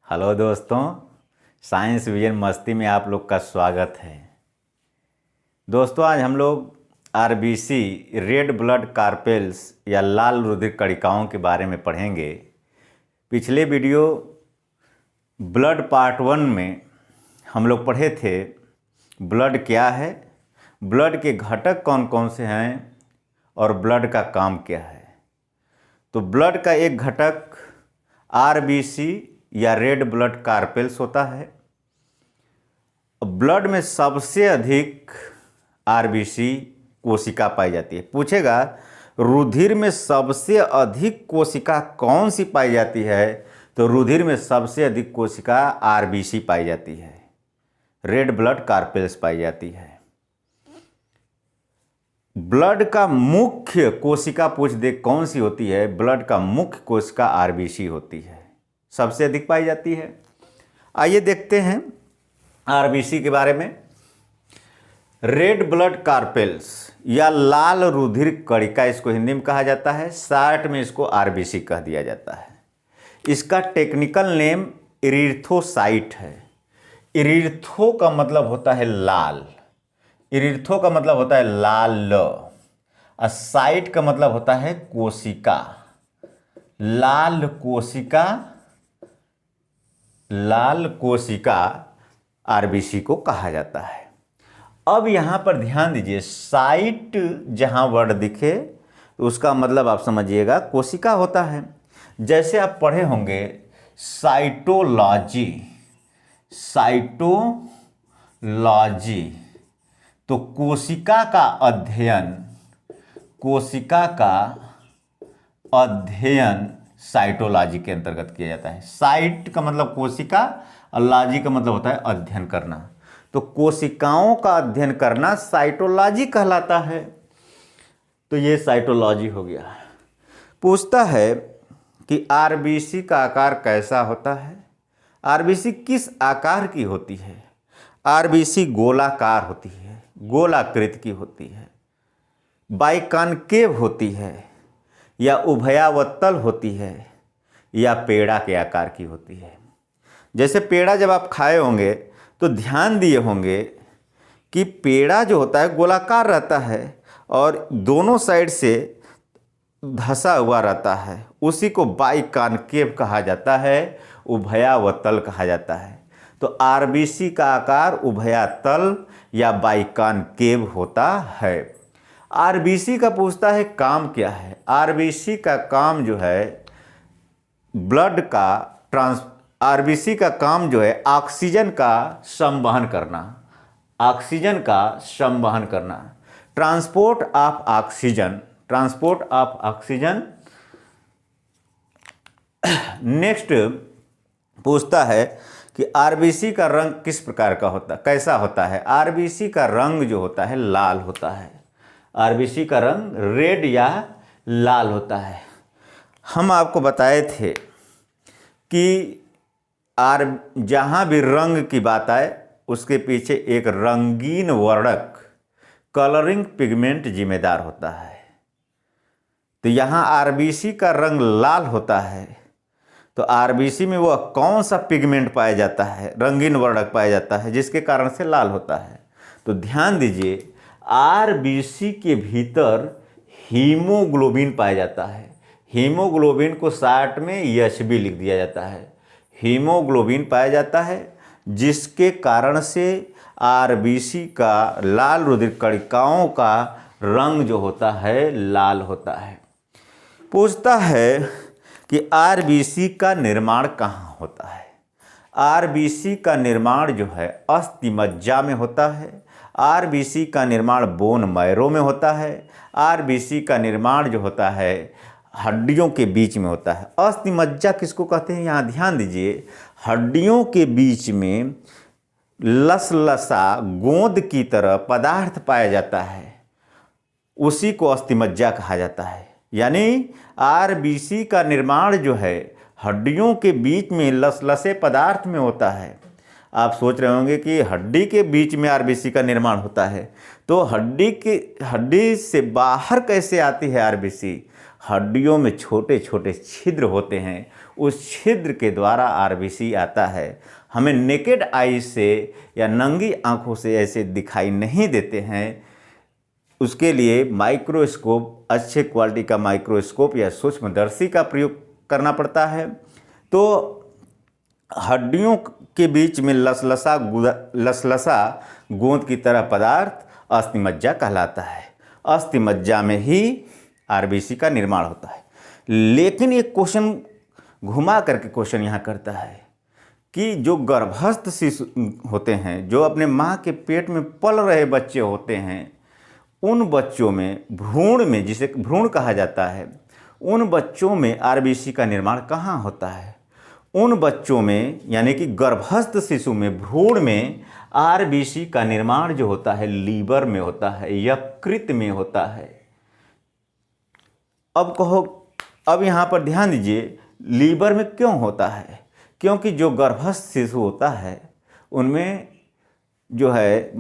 Hello दोस्तों, science vision मस्ती में आप लोग का स्वागत है। दोस्तों, आज हम लोग आरबीसी रेड ब्लड कार्पेल्स या लाल रुधिर कणिकाओं के बारे में पढ़ेंगे। पिछले वीडियो ब्लड पार्ट 1 में हम लोग पढ़े थे ब्लड क्या है, ब्लड के घटक कौन कौन से हैं और ब्लड का काम क्या है। तो ब्लड का एक घटक आरबीसी या रेड ब्लड कार्पेल्स होता है। ब्लड में सबसे अधिक आरबीसी कोशिका पाई जाती है। पूछेगा रुधिर में सबसे अधिक कोशिका कौन सी पाई जाती है, तो रुधिर में सबसे अधिक कोशिका आरबीसी पाई जाती है, रेड ब्लड कार्पेल्स पाई जाती है। ब्लड का मुख्य कोशिका पूछ दे कौन सी होती है, ब्लड का मुख्य कोशिका आरबीसी होती है, सबसे अधिक पाई जाती है। आइए देखते हैं आरबीसी के बारे में। रेड ब्लड कार्पेल्स या लाल रुधिर कणिका इसको हिंदी में कहा जाता है, शॉर्ट में इसको आरबीसी कह दिया जाता है। इसका टेक्निकल नेम इरीथ्रोसाइट है। इरीथ्रो का मतलब होता है लाल, इरीथ्रो का मतलब होता है लाल, और साइट का मतलब होता है कोशिका। लाल कोशिका, लाल कोशिका आरबीसी को कहा जाता है। अब यहां पर ध्यान दीजिए, साइट जहां वर्ड दिखे तो उसका मतलब आप समझिएगा कोशिका होता है। जैसे आप पढ़े होंगे साइटोलॉजी, साइटोलॉजी तो कोशिका का अध्ययन, कोशिका का अध्ययन साइटोलॉजी के अंतर्गत किया जाता है। साइट का मतलब कोशिका और लॉजी का मतलब होता है अध्ययन करना। तो कोशिकाओं का अध्ययन करना साइटोलॉजी कहलाता है। तो ये साइटोलॉजी हो गया। पूछता है कि आरबीसी का आकार कैसा होता है। आरबीसी किस आकार की होती है। आरबीसी गोलाकार होती है, गोलाकृति की होती है, बाइकॉनकेव होती है, या उभयावतल होती है, या पेड़ा के आकार की होती है। जैसे पेड़ा जब आप खाए होंगे तो ध्यान दिए होंगे कि पेड़ा जो होता है गोलाकार रहता है और दोनों साइड से धंसा हुआ रहता है, उसी को बाइकॉनकेव कहा जाता है, उभयावतल कहा जाता है। तो आरबीसी का आकार उभयातल या बाइकॉनकेव होता है। आरबीसी का पूछता है काम क्या है। आरबीसी का काम जो है ब्लड का आरबीसी का काम जो है ऑक्सीजन का संवहन करना, ऑक्सीजन का संवहन करना, transport of oxygen, transport of oxygen. Next पूछता है कि आरबीसी का रंग किस प्रकार का होता, कैसा होता है। आरबीसी का रंग जो होता है लाल होता है। आरबीसी का रंग रेड या लाल होता है। हम आपको बताए थे कि जहाँ भी रंग की बात आए उसके पीछे एक रंगीन वर्णक, कलरिंग पिगमेंट जिम्मेदार होता है। तो यहाँ आरबीसी का रंग लाल होता है, तो आरबीसी में वह कौन सा पिगमेंट पाया जाता है, रंगीन वर्णक पाया जाता है जिसके कारण से लाल होता है। तो ध्यान दीजिए, आरबीसी के भीतर हीमोग्लोबिन पाया जाता है। हीमोग्लोबिन को शॉर्ट में एचबी लिख दिया जाता है। हीमोग्लोबिन पाया जाता है जिसके कारण से आरबीसी का, लाल रुधिर कणिकाओं का रंग जो होता है लाल होता है। पूछता है कि आरबीसी का निर्माण कहाँ होता है। आरबीसी का निर्माण जो है अस्थिमज्जा में होता है। आरबीसी का निर्माण बोन मैरो में होता है। आरबीसी का निर्माण जो होता है हड्डियों के बीच में होता है। अस्थिमज्जा किसको कहते हैं, यहाँ ध्यान दीजिए, हड्डियों के बीच में लसलसा गोंद की तरह पदार्थ पाया जाता है, उसी को अस्थिमज्जा कहा जाता है। यानी आरबीसी का निर्माण जो है हड्डियों के बीच में लसलसे पदार्थ में होता है। आप सोच रहे होंगे कि हड्डी के बीच में आरबीसी का निर्माण होता है, तो हड्डी से बाहर कैसे आती है आरबीसी। हड्डियों में छोटे छोटे छिद्र होते हैं, उस छिद्र के द्वारा आरबीसी आता है। हमें नेकेड आई से या नंगी आंखों से ऐसे दिखाई नहीं देते हैं। उसके लिए माइक्रोस्कोप, अच्छे क्वालिटी का माइक्रोस्कोप या सूक्ष्मदर्शी का प्रयोग करना पड़ता है। तो हड्डियों के बीच में लसलसा गोंद की तरह पदार्थ अस्थिमज्जा कहलाता है। अस्थिमज्जा में ही आरबीसी का निर्माण होता है। लेकिन एक क्वेश्चन घुमा करके क्वेश्चन यहाँ करता है कि जो गर्भस्थ शिशु होते हैं, जो अपने माँ के पेट में पल रहे बच्चे होते हैं, उन बच्चों में भ्रूण में, जिसे भ्रूण कहा जाता है, उन बच्चों में आरबीसी का निर्माण कहाँ होता है? उन बच्चों में यानी कि गर्भस्थ शिशु में, भ्रूण में आरबीसी का निर्माण जो होता है लीवर में होता है, यकृत में होता है। अब कहो, अब यहाँ पर ध्यान दीजिए, लीवर में क्यों होता है? क्योंकि जो गर्भस्थ शिशु होता है उनमें जो है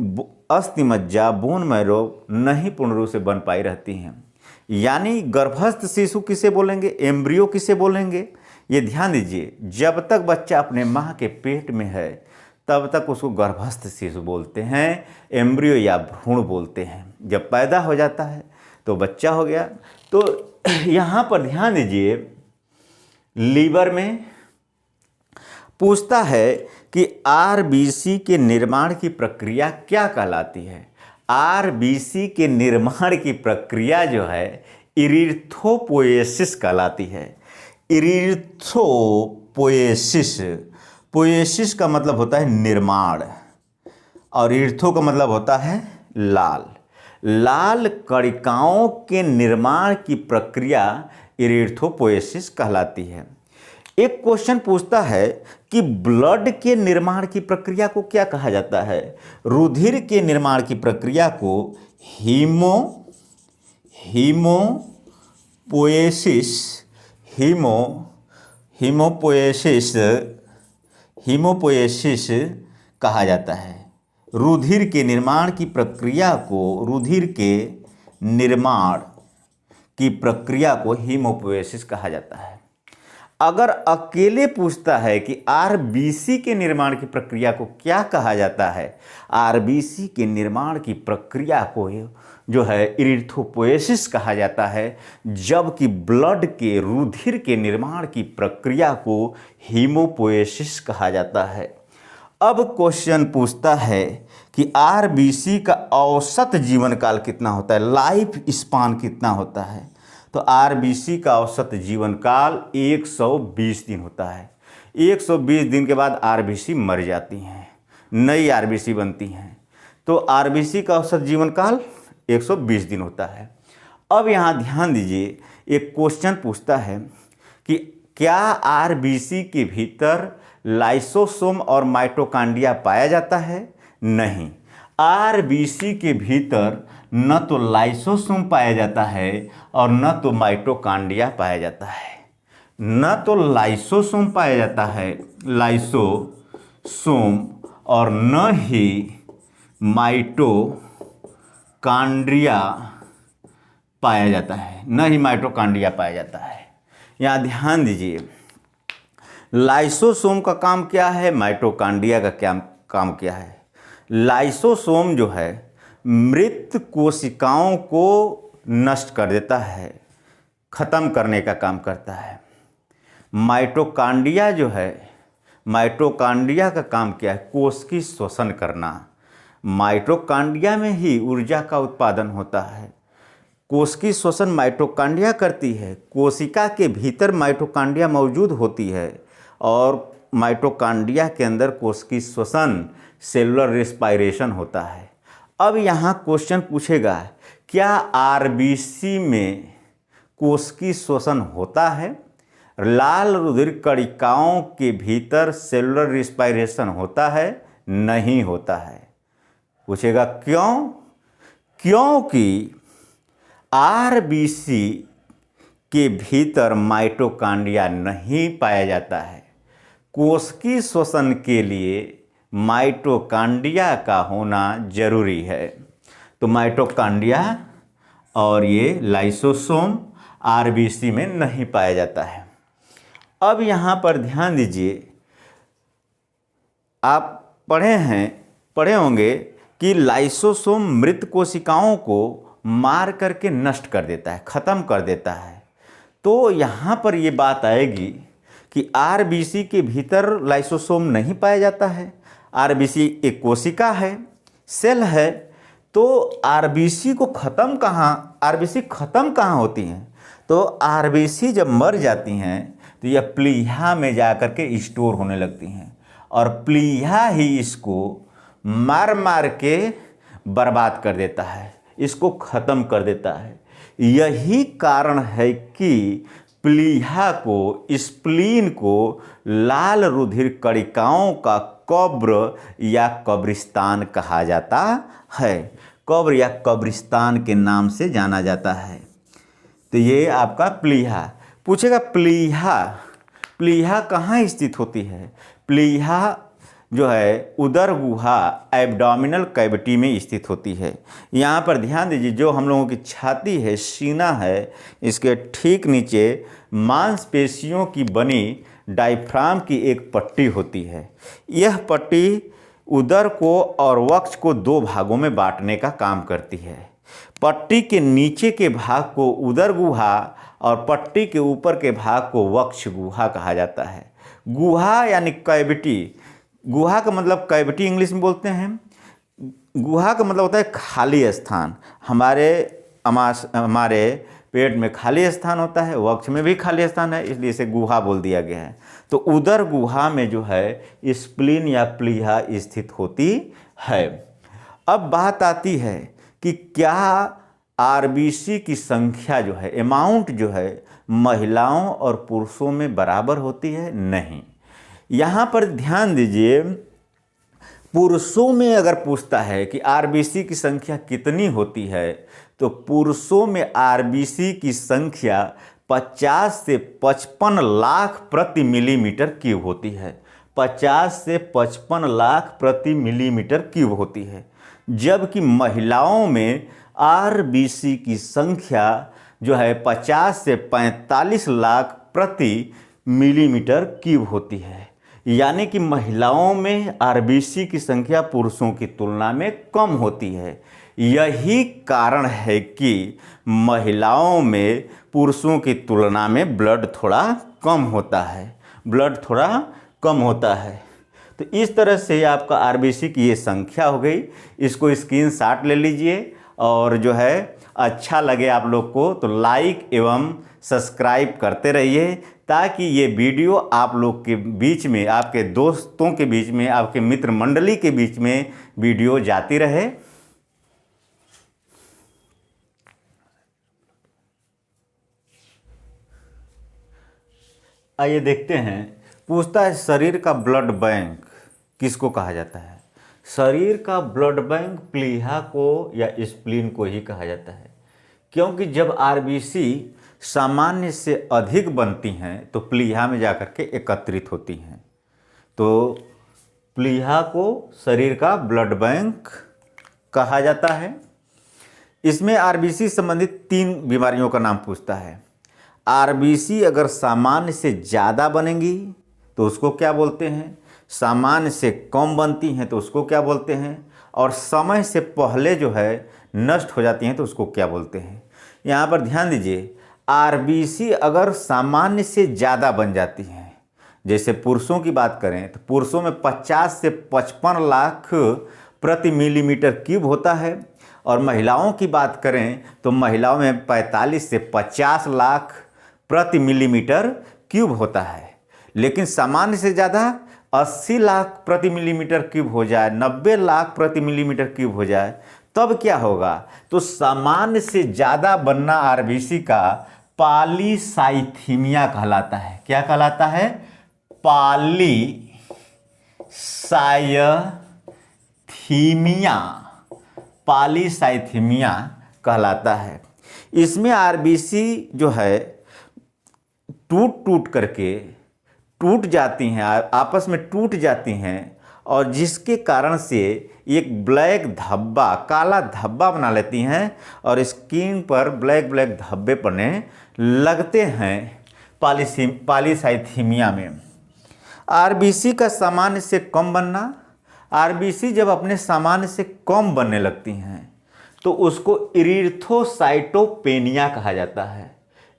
अस्थिमज्जा, बोन मैरो नहीं पूर्ण रूप से बन पाई रहती हैं। यानी गर्भस्थ शिशु किसे बोलेंगे? एम्ब्रियो किसे बोलेंगे? ये ध्यान दीजिए, जब तक बच्चा अपने माँ के पेट में है तब तक उसको गर्भस्थ शिशु बोलते हैं, एम्ब्रियो या भ्रूण बोलते हैं। जब पैदा हो जाता है तो बच्चा हो गया। तो यहाँ पर ध्यान दीजिए, लीवर में पूछता है कि आरबीसी के निर्माण की प्रक्रिया क्या कहलाती है? आरबीसी के निर्माण की प्रक्रिया जो है इरिथ्रोपोएसिस कहलाती है। इरिथ्रोपोएसिस, पोएसिस का मतलब होता है निर्माण, और इरिथ्रो का मतलब होता है लाल। लाल कणिकाओं के निर्माण की प्रक्रिया इरिथ्रोपोएसिस कहलाती है। एक क्वेश्चन पूछता है कि ब्लड के निर्माण की प्रक्रिया को क्या कहा जाता है? रुधिर के निर्माण की प्रक्रिया को हीमोपोएसिस कहा जाता है। रुधिर के निर्माण की प्रक्रिया को, रुधिर के निर्माण की प्रक्रिया को हीमोपोएसिस कहा जाता है। अगर अकेले पूछता है कि आरबीसी के निर्माण की प्रक्रिया को क्या कहा जाता है, आरबीसी के निर्माण की प्रक्रिया को जो है इरिथ्रोपोएसिस कहा जाता है, जबकि ब्लड के, रुधिर के निर्माण की प्रक्रिया को हीमोपोएसिस कहा जाता है। अब क्वेश्चन पूछता है कि आरबीसी का औसत जीवन काल कितना होता है, लाइफ स्पान कितना होता है? तो आरबीसी का औसत जीवन काल 120 दिन होता है। 120 दिन के बाद आरबीसी मर जाती हैं, नई आरबीसी बनती हैं। तो आरबीसी का औसत जीवन काल 120 दिन होता है। अब यहाँ ध्यान दीजिए, एक क्वेश्चन पूछता है कि क्या आरबीसी के भीतर लाइसोसोम और माइटोकांड्रिया पाया जाता है? नहीं, आरबीसी के भीतर न तो लाइसोसोम पाया जाता है और न तो माइटोकांड्रिया पाया जाता है। न तो लाइसोसोम पाया जाता है, लाइसोसोम, और न ही माइटोकांड्रिया पाया जाता है, न ही माइटोकांड्रिया पाया जाता है। यहाँ ध्यान दीजिए, लाइसोसोम का काम क्या है, माइटोकांड्रिया का क्या काम क्या है? लाइसोसोम जो है मृत कोशिकाओं को नष्ट कर देता है, ख़त्म करने का काम करता है। माइटोकांड्रिया जो है, माइटोकांड्रिया का काम क्या है? कोशिकीय श्वसन करना। माइटोकांड्रिया में ही ऊर्जा का उत्पादन होता है। कोशिकीय श्वसन माइटोकांड्रिया करती है। कोशिका के भीतर माइटोकांड्रिया मौजूद होती है और माइटोकांड्रिया के अंदर कोशिकीय श्वसन, सेलुलर रेस्पायरेशन होता है। अब यहाँ क्वेश्चन पूछेगा, क्या आरबीसी में कोशिकीय श्वसन होता है? लाल रुधिर कणिकाओं के भीतर सेलुलर रेस्पायरेशन होता है? नहीं होता है। पूछेगा क्यों? क्योंकि आरबीसी के भीतर माइटोकांड्रिया नहीं पाया जाता है। कोशिकीय श्वसन के लिए माइटोकांड्रिया का होना जरूरी है। तो माइटोकांड्रिया और ये लाइसोसोम आरबीसी में नहीं पाया जाता है। अब यहाँ पर ध्यान दीजिए, आप पढ़े होंगे कि लाइसोसोम मृत कोशिकाओं को मार करके नष्ट कर देता है, ख़त्म कर देता है। तो यहाँ पर ये बात आएगी कि आरबीसी के भीतर लाइसोसोम नहीं पाया जाता है। आरबीसी एक कोशिका है, सेल है, तो आरबीसी ख़त्म कहाँ होती हैं? तो आरबीसी जब मर जाती हैं तो यह प्लीहा में जा कर के स्टोर होने लगती हैं, और प्लीहा ही इसको मार मार के बर्बाद कर देता है, इसको ख़त्म कर देता है। यही कारण है कि प्लीहा को, स्प्लीन को लाल रुधिर कणिकाओं का कब्र या कब्रिस्तान कहा जाता है। कब्र या कब्रिस्तान के नाम से जाना जाता है। तो ये आपका प्लीहा। पूछेगा प्लीहा कहाँ स्थित होती है? प्लीहा जो है उदर गुहा, एब्डोमिनल कैविटी में स्थित होती है। यहाँ पर ध्यान दीजिए, जो हम लोगों की छाती है, सीना है, इसके ठीक नीचे मांसपेशियों की बनी डायफ्राम की एक पट्टी होती है। यह पट्टी उदर को और वक्ष को दो भागों में बांटने का काम करती है। पट्टी के नीचे के भाग को उदर गुहा और पट्टी के ऊपर के भाग को वक्ष गुहा कहा जाता है। गुहा यानी कैविटी, गुहा का मतलब कैविटी इंग्लिश में बोलते हैं। गुहा का मतलब होता है खाली स्थान। हमारे पेट में खाली स्थान होता है, वक्ष में भी खाली स्थान है, इसलिए इसे गुहा बोल दिया गया है। तो उदर गुहा में जो है स्प्लीन या प्लीहा स्थित होती है। अब बात आती है कि क्या आरबीसी की संख्या जो है, अमाउंट जो है, महिलाओं और पुरुषों में बराबर होती है? नहीं। यहाँ पर ध्यान दीजिए, पुरुषों में अगर पूछता है कि आरबीसी की संख्या कितनी होती है, तो पुरुषों में आरबीसी की संख्या 50 से 55 लाख प्रति मिलीमीटर क्यूब होती है। 50 से 55 लाख प्रति मिलीमीटर क्यूब होती है। जबकि महिलाओं में आरबीसी की संख्या जो है 50 से 45 लाख प्रति मिलीमीटर क्यूब होती है। यानी कि महिलाओं में आरबीसी की संख्या पुरुषों की तुलना में कम होती है। यही कारण है कि महिलाओं में पुरुषों की तुलना में ब्लड थोड़ा कम होता है। तो इस तरह से आपका आरबीसी की ये संख्या हो गई। इसको स्क्रीनशॉट ले लीजिए, और जो है अच्छा लगे आप लोग को तो लाइक एवं सब्सक्राइब करते रहिए, ताकि ये वीडियो आप लोग के बीच में, आपके दोस्तों के बीच में, आपके मित्र मंडली के बीच में वीडियो जाती रहे। आइए देखते हैं, पूछता है शरीर का ब्लड बैंक किसको कहा जाता है? शरीर का ब्लड बैंक प्लीहा को या स्प्लीन को ही कहा जाता है, क्योंकि जब आरबीसी सामान्य से अधिक बनती हैं तो प्लीहा में जाकर के एकत्रित होती हैं। तो प्लीहा को शरीर का ब्लड बैंक कहा जाता है। इसमें आरबीसी संबंधित 3 बीमारियों का नाम पूछता है। आरबीसी अगर सामान्य से ज़्यादा बनेंगी तो उसको क्या बोलते हैं, सामान्य से कम बनती हैं तो उसको क्या बोलते हैं, और समय से पहले जो है नष्ट हो जाती हैं तो उसको क्या बोलते हैं। यहाँ पर ध्यान दीजिए, आरबीसी अगर सामान्य से ज़्यादा बन जाती हैं, जैसे पुरुषों की बात करें तो पुरुषों में 50 से 55 लाख प्रति मिलीमीटर क्यूब होता है, और महिलाओं की बात करें तो महिलाओं में 45 से 50 लाख प्रति मिलीमीटर क्यूब होता है। लेकिन सामान्य से ज़्यादा 80 लाख प्रति मिलीमीटर क्यूब हो जाए, 90 लाख प्रति मिलीमीटर क्यूब हो जाए, तब क्या होगा? तो सामान्य से ज़्यादा बनना आरबीसी का पॉलीसाइथीमिया कहलाता है। क्या कहलाता है? पॉलीसाइथीमिया कहलाता है। इसमें आरबीसी जो है टूट जाती हैं, आपस में टूट जाती हैं, और जिसके कारण से एक ब्लैक धब्बा, काला धब्बा बना लेती हैं, और स्किन पर ब्लैक धब्बे पड़ने लगते हैं। पॉलीसाइथीमिया में। आरबीसी का सामान्य से कम बनना, आरबीसी जब अपने सामान्य से कम बनने लगती हैं तो उसको इरिथ्रोसाइटोपेनिया कहा जाता है।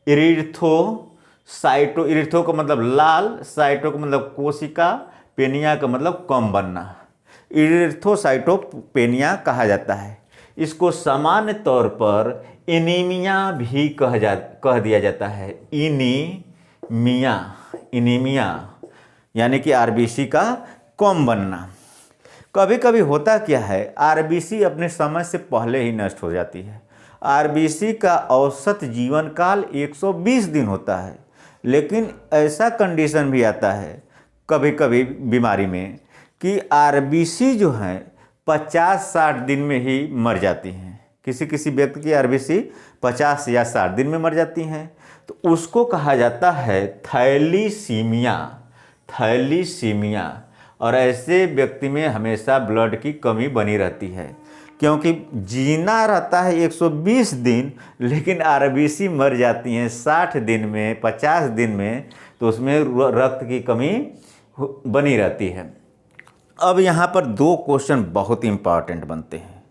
इरिथ्रो का मतलब लाल, साइटो का मतलब कोशिका, पेनिया का मतलब कम बनना, इरिथ्रोसाइटोपेनिया कहा जाता है। इसको सामान्य तौर पर एनीमिया भी कह दिया जाता है। इनीमिया यानी कि आरबीसी का कम बनना। कभी कभी होता क्या है, आरबीसी अपने समय से पहले ही नष्ट हो जाती है। आरबीसी का औसत जीवन काल 120 दिन होता है, लेकिन ऐसा कंडीशन भी आता है कभी कभी बीमारी में कि आरबीसी जो है 50-60 दिन में ही मर जाती हैं। किसी किसी व्यक्ति की आरबीसी 50 या 60 दिन में मर जाती हैं, तो उसको कहा जाता है थैलीसीमिया। और ऐसे व्यक्ति में हमेशा ब्लड की कमी बनी रहती है, क्योंकि जीना रहता है 120 दिन, लेकिन आरबीसी मर जाती हैं 60 दिन में, 50 दिन में, तो उसमें रक्त की कमी बनी रहती है। अब यहाँ पर 2 क्वेश्चन बहुत इंपॉर्टेंट बनते हैं।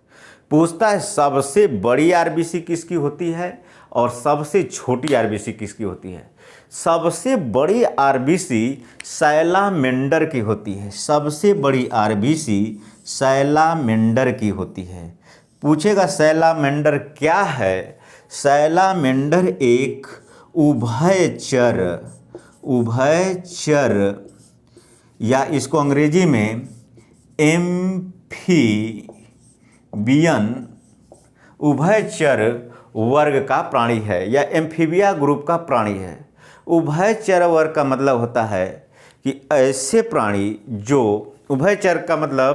पूछता है सबसे बड़ी आरबीसी किसकी होती है और सबसे छोटी आरबीसी किसकी होती है। सबसे बड़ी आरबीसी सैलामेंडर की होती है। सबसे बड़ी आरबीसी सैलामेंडर की होती है। पूछेगा सैलामेंडर क्या है। सैलामेंडर एक उभयचर या इसको अंग्रेजी में एम्फीबियन उभयचर वर्ग का प्राणी है या एम्फीबिया ग्रुप का प्राणी है। उभयचर वर्ग का मतलब होता है कि ऐसे प्राणी जो, उभयचर का मतलब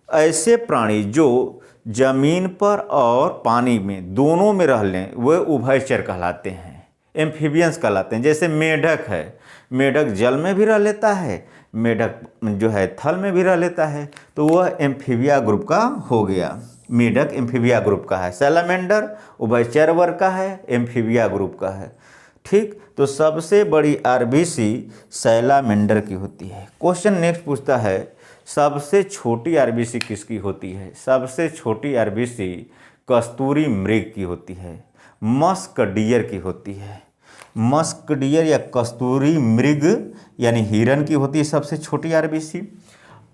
ऐसे प्राणी जो जमीन पर और पानी में दोनों में रह लें, वह उभयचर कहलाते हैं, एम्फीबियंस कहलाते हैं। जैसे मेढक है, मेढक जल में भी रह लेता है, मेढक जो है थल में भी रह लेता है, तो वह एम्फीबिया ग्रुप का हो गया। मेढक एम्फीबिया ग्रुप का है। सैलामेंडर उभयचर वर्ग का है, एम्फीबिया ग्रुप का है। ठीक, तो सबसे बड़ी आरबीसी सैलामेंडर की होती है। क्वेश्चन नेक्स्ट पूछता है सबसे छोटी आरबीसी किसकी होती है। सबसे छोटी आरबीसी कस्तूरी मृग की होती है, मस्क डियर की होती है। मस्क डियर या कस्तूरी मृग यानी हिरन की होती है सबसे छोटी आरबीसी।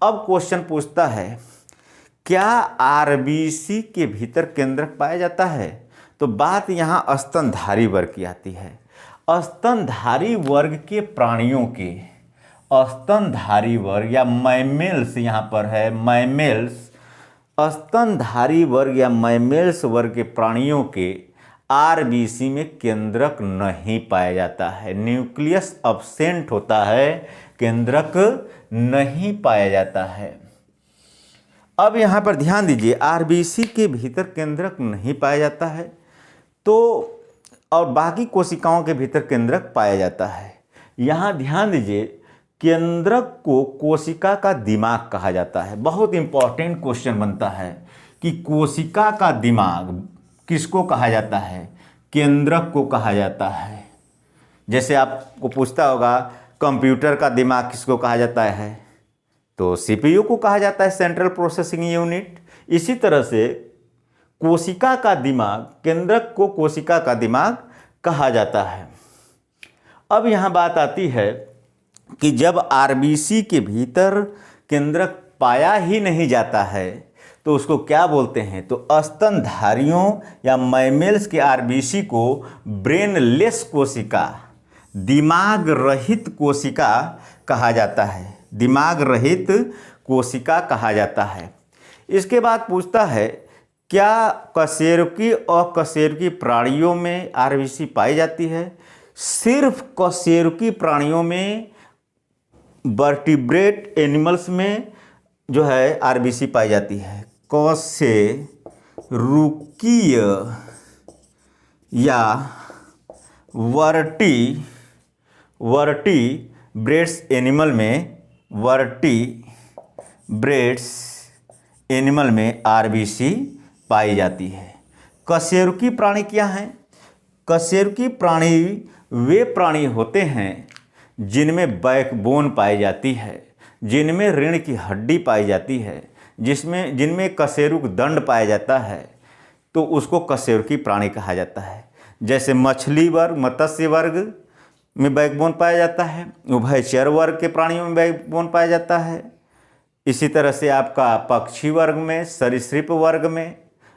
अब क्वेश्चन पूछता है क्या आरबीसी के भीतर केंद्रक पाया जाता है। तो बात यहाँ स्तनधारी वर्ग की आती है। स्तनधारी वर्ग के प्राणियों के, स्तनधारी वर्ग या मैमेल्स यहाँ पर है, मैमेल्स, स्तनधारी वर्ग या मैमेल्स वर्ग के प्राणियों के आरबीसी में केंद्रक नहीं पाया जाता है। न्यूक्लियस अब्सेंट होता है, केंद्रक नहीं पाया जाता है। अब यहाँ पर ध्यान दीजिए, आरबीसी के भीतर केंद्रक नहीं पाया जाता है तो, और बाकी कोशिकाओं के भीतर केंद्रक पाया जाता है। यहाँ ध्यान दीजिए, केंद्रक को कोशिका का दिमाग कहा जाता है। बहुत इंपॉर्टेंट क्वेश्चन बनता है कि कोशिका का दिमाग किसको कहा जाता है। केंद्रक को कहा जाता है। जैसे आपको पूछता होगा कंप्यूटर का दिमाग किसको कहा जाता है, तो सीपीयू को कहा जाता है, सेंट्रल प्रोसेसिंग यूनिट। इसी तरह से कोशिका का दिमाग, केंद्रक को कोशिका का दिमाग कहा जाता है। अब यहाँ बात आती है कि जब आरबीसी के भीतर केंद्रक पाया ही नहीं जाता है तो उसको क्या बोलते हैं। तो स्तनधारियों या मैमेल्स के आरबीसी को ब्रेनलेस कोशिका, दिमाग रहित कोशिका कहा जाता है। दिमाग रहित कोशिका कहा जाता है। इसके बाद पूछता है क्या कशेरुकी और अकशेरुकी प्राणियों में आरबीसी पाई जाती है। सिर्फ कशेरुकी प्राणियों में, वर्टिब्रेट एनिमल्स में जो है आरबीसी पाई जाती है। कशेरुकीय या वर्टिब्रेट्स एनिमल में, वर्टिब्रेट्स एनिमल में आरबीसी पाई जाती है। कशेरुकी प्राणी क्या हैं। कशेरुकी प्राणी वे प्राणी होते हैं जिनमें बैकबोन पाई जाती है, जिनमें रीढ़ की हड्डी पाई जाती है, जिनमें कशेरुक दंड पाया जाता है, तो उसको कशेरुकी प्राणी कहा जाता है। जैसे मछली वर्ग, मत्स्य वर्ग में बैकबोन पाया जाता है, उभयचर वर्ग के प्राणियों में बैकबोन पाया जाता है। इसी तरह से आपका पक्षी वर्ग में, सरीसृप वर्ग में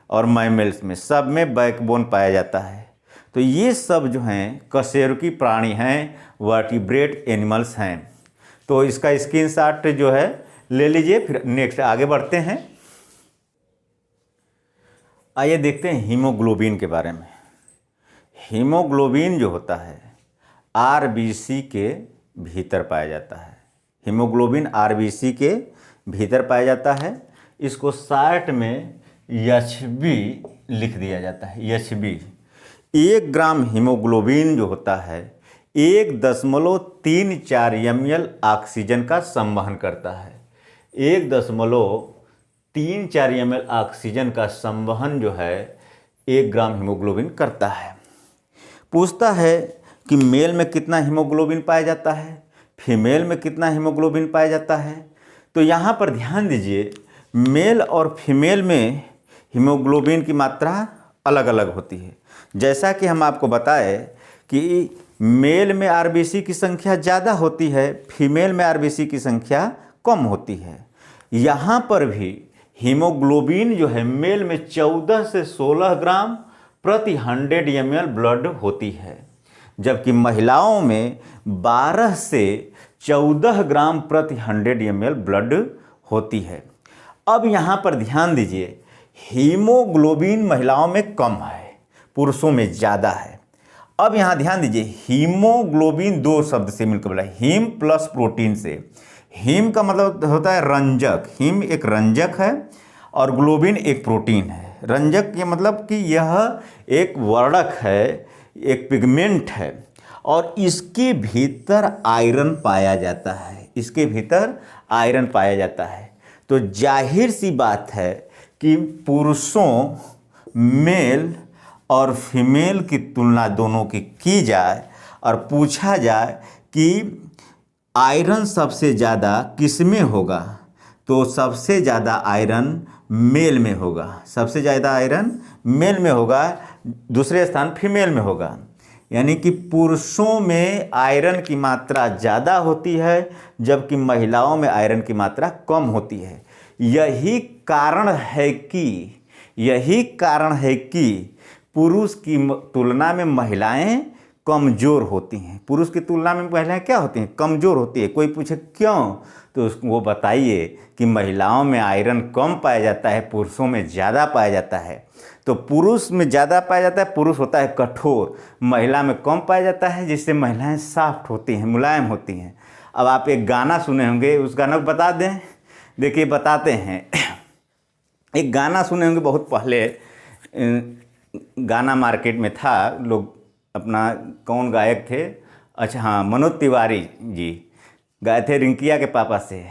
और मैमल्स में, सब में बैकबोन पाया जाता है। तो ये सब जो हैं कशेरुकी प्राणी हैं, वर्टिब्रेट एनिमल्स हैं। तो इसका स्क्रीनशॉट जो है ले लीजिए। फिर नेक्स्ट आगे बढ़ते हैं। आइए देखते हैं हीमोग्लोबिन के बारे में। हीमोग्लोबिन जो होता है आरबीसी के भीतर पाया जाता है। हीमोग्लोबिन आरबीसी के भीतर पाया जाता है। इसको शॉर्ट में एचबी लिख दिया जाता है, एचबी। 1 ग्राम हीमोग्लोबिन जो होता है 1.34 ml ऑक्सीजन का संवहन करता है। 1.34 ml ऑक्सीजन का संवहन जो है 1 ग्राम हीमोग्लोबिन करता है। पूछता है कि मेल में कितना हीमोग्लोबिन पाया जाता है, फीमेल में कितना हीमोग्लोबिन पाया जाता है। तो यहाँ पर ध्यान दीजिए, मेल और फीमेल में हीमोग्लोबिन की मात्रा अलग अलग होती है। जैसा कि हम आपको बताए कि मेल में आरबीसी की संख्या ज़्यादा होती है, फीमेल में आरबीसी की संख्या कम होती है। यहाँ पर भी हीमोग्लोबिन जो है मेल में 14 से 16 ग्राम प्रति 100 ml ब्लड होती है, जबकि महिलाओं में 12 से 14 ग्राम प्रति 100 ml ब्लड होती है। अब यहाँ पर ध्यान दीजिए, हीमोग्लोबिन महिलाओं में कम है, पुरुषों में ज़्यादा है। अब यहाँ ध्यान दीजिए, हीमोग्लोबिन 2 शब्द से मिलकर बना, हीम प्लस प्रोटीन से। हीम का मतलब होता है रंजक, हीम एक रंजक है और ग्लोबिन एक प्रोटीन है। रंजक के मतलब कि यह एक वर्णक है, एक पिगमेंट है और इसके भीतर आयरन पाया जाता है, इसके भीतर आयरन पाया जाता है। तो जाहिर सी बात है कि पुरुषों, मेल और फीमेल की तुलना दोनों की जाए और पूछा जाए कि आयरन सबसे ज़्यादा किस में होगा, तो सबसे ज़्यादा आयरन मेल में होगा, सबसे ज़्यादा आयरन मेल में होगा, दूसरे स्थान फीमेल में होगा। यानी कि पुरुषों में आयरन की मात्रा ज़्यादा होती है, जबकि महिलाओं में आयरन की मात्रा कम होती है। यही कारण है कि पुरुष की तुलना में महिलाएं कमज़ोर होती हैं। पुरुष की तुलना में महिलाएं क्या होती हैं? कमज़ोर होती है। कोई पूछे क्यों, तो उसको वो बताइए कि महिलाओं में आयरन कम पाया जाता है, पुरुषों में ज़्यादा पाया जाता है। तो पुरुष में ज़्यादा पाया जाता है, पुरुष होता है कठोर, महिला में कम पाया जाता है, जिससे महिलाएं सॉफ्ट होती हैं, मुलायम होती हैं। अब आप एक गाना सुने होंगे, उस गाना को बता दें। देखिए बताते हैं। एक गाना सुने होंगे बहुत पहले, गाना मार्केट में था, लोग अपना, कौन गायक थे, अच्छा हाँ, मनोज तिवारी जी गाए थे रिंकिया के पापा से।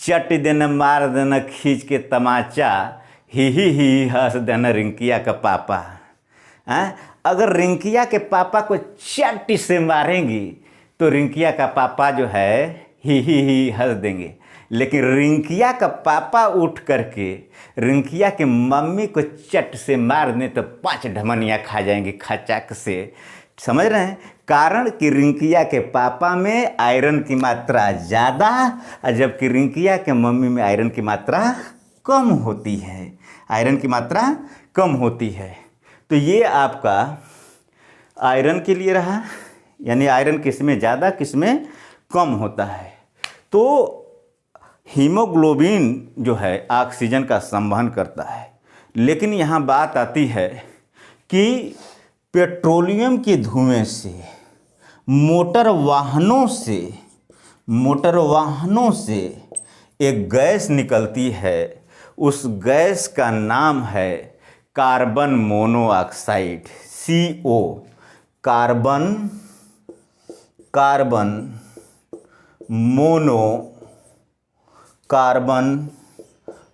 चट देना मार देना खींच के तमाचा, ही हंस देना रिंकिया का पापा। अगर रिंकिया के पापा को चट से मारेंगी तो रिंकिया का पापा जो है ही हंस देंगे। लेकिन रिंकिया का पापा उठ करके रिंकिया के मम्मी को चट से मार दें तो 5 ढमनियाँ खा जाएंगी खचाक से। समझ रहे हैं? कारण कि रिंकिया के पापा में आयरन की मात्रा ज़्यादा, जबकि रिंकिया के मम्मी में आयरन की मात्रा कम होती है, आयरन की मात्रा कम होती है। तो ये आपका आयरन के लिए रहा, यानी आयरन किस में ज़्यादा किस में कम होता है। तो हीमोग्लोबिन जो है ऑक्सीजन का संवहन करता है। लेकिन यहाँ बात आती है कि पेट्रोलियम के धुएं से, मोटर वाहनों से एक गैस निकलती है, उस गैस का नाम है carbon monoxide, CO। Carbon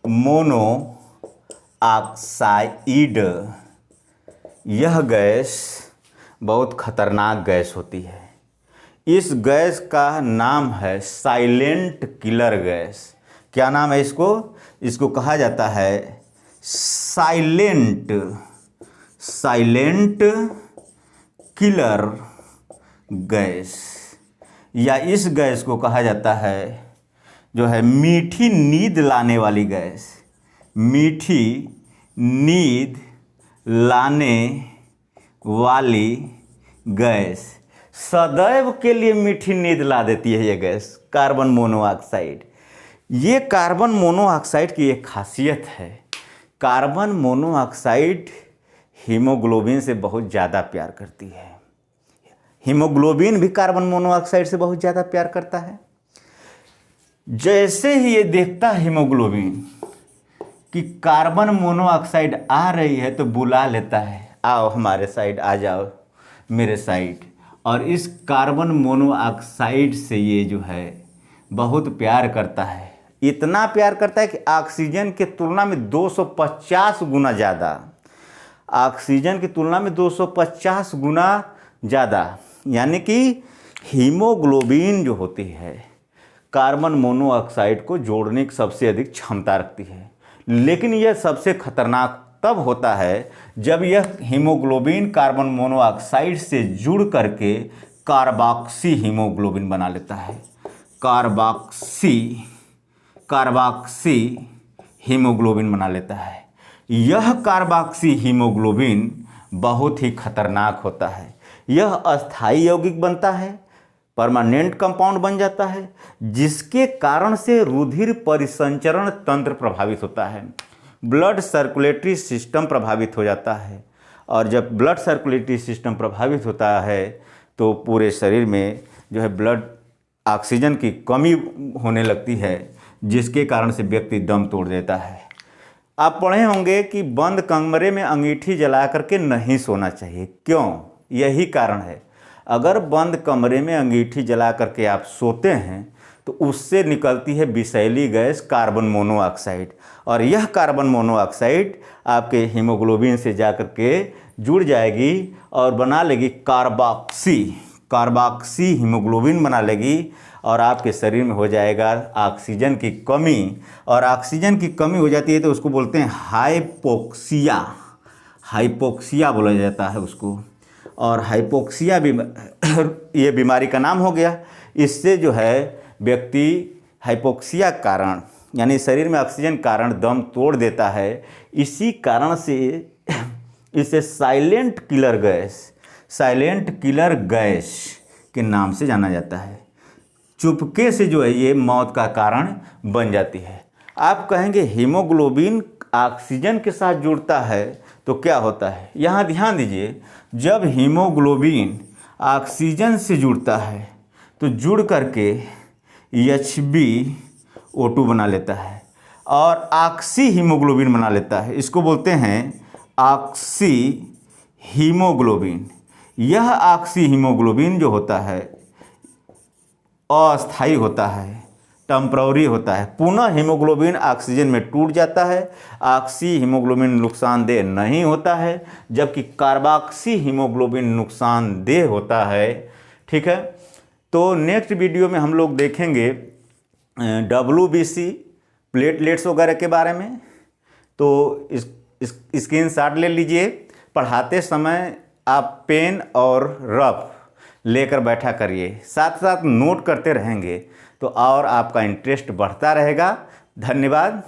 monoxide, यह गैस बहुत खतरनाक गैस होती है। इस गैस का नाम है साइलेंट किलर गैस। क्या नाम है इसको? इसको कहा जाता है साइलेंट किलर गैस, या इस गैस को कहा जाता है जो है मीठी नींद लाने वाली गैस। मीठी नींद लाने वाली गैस, सदैव के लिए मीठी नींद ला देती है ये गैस, कार्बन मोनोऑक्साइड। ये कार्बन मोनोऑक्साइड की एक खासियत है, कार्बन मोनोऑक्साइड हीमोग्लोबिन से बहुत ज़्यादा प्यार करती है। हीमोग्लोबिन भी कार्बन मोनोऑक्साइड से बहुत ज़्यादा प्यार करता है। जैसे ही ये देखता है हीमोग्लोबिन कि कार्बन मोनोऑक्साइड आ रही है तो बुला लेता है, आओ हमारे साइड आ जाओ, मेरे साइड। और इस कार्बन मोनोऑक्साइड से ये जो है बहुत प्यार करता है। इतना प्यार करता है कि ऑक्सीजन के तुलना में 250 गुना ज़्यादा, ऑक्सीजन की तुलना में 250 गुना ज़्यादा। यानी कि हीमोग्लोबिन जो होती है कार्बन मोनोऑक्साइड को जोड़ने की सबसे अधिक क्षमता रखती है। लेकिन यह सबसे खतरनाक तब होता है जब यह हीमोग्लोबिन कार्बन मोनोऑक्साइड से जुड़ करके कार्बोक्सी हीमोग्लोबिन बना लेता है। कार्बोक्सी हीमोग्लोबिन बना लेता है। यह कार्बोक्सी हीमोग्लोबिन बहुत ही खतरनाक होता है। यह अस्थायी यौगिक बनता है, परमानेंट कंपाउंड बन जाता है, जिसके कारण से रुधिर परिसंचरण तंत्र प्रभावित होता है, ब्लड सर्कुलेटरी सिस्टम प्रभावित हो जाता है। और जब ब्लड सर्कुलेटरी सिस्टम प्रभावित होता है तो पूरे शरीर में जो है ब्लड ऑक्सीजन की कमी होने लगती है, जिसके कारण से व्यक्ति दम तोड़ देता है। आप पढ़े होंगे कि बंद कमरे में अंगीठी जला करके नहीं सोना चाहिए। क्यों? यही कारण है। अगर बंद कमरे में अंगीठी जला करके आप सोते हैं तो उससे निकलती है विषैली गैस कार्बन मोनोऑक्साइड, और यह कार्बन मोनोऑक्साइड आपके हीमोग्लोबिन से जाकर के जुड़ जाएगी और बना लेगी कार्बोक्सी हीमोग्लोबिन बना लेगी, और आपके शरीर में हो जाएगा ऑक्सीजन की कमी। और ऑक्सीजन की कमी हो जाती है तो उसको बोलते हैं हाइपोक्सिया बोला जाता है उसको। और हाइपोक्सिया ये बीमारी का नाम हो गया। इससे जो है व्यक्ति हाइपोक्सिया कारण यानी शरीर में ऑक्सीजन कारण दम तोड़ देता है। इसी कारण से इसे साइलेंट किलर गैस के नाम से जाना जाता है। चुपके से जो है ये मौत का कारण बन जाती है। आप कहेंगे हीमोग्लोबिन ऑक्सीजन के साथ जुड़ता है तो क्या होता है? यहाँ ध्यान दीजिए, जब हीमोग्लोबिन ऑक्सीजन से जुड़ता है तो जुड़ करके HbO2 बना लेता है और ऑक्सी हीमोग्लोबिन बना लेता है। इसको बोलते हैं ऑक्सी हीमोग्लोबिन। यह ऑक्सी हीमोग्लोबिन जो होता है अस्थायी होता है, टेम्पररी होता है। पुनः हीमोग्लोबिन ऑक्सीजन में टूट जाता है। ऑक्सी हीमोग्लोबिन नुकसानदेह नहीं होता है, जबकि कार्बोक्सी हीमोग्लोबिन नुकसानदेह होता है। ठीक है, तो नेक्स्ट वीडियो में हम लोग देखेंगे WBC प्लेटलेट्स वगैरह के बारे में। तो स्क्रीनशॉट ले लीजिए। पढ़ाते समय आप पेन और रफ लेकर बैठा करिए, साथ साथ नोट करते रहेंगे तो और आपका इंटरेस्ट बढ़ता रहेगा। धन्यवाद।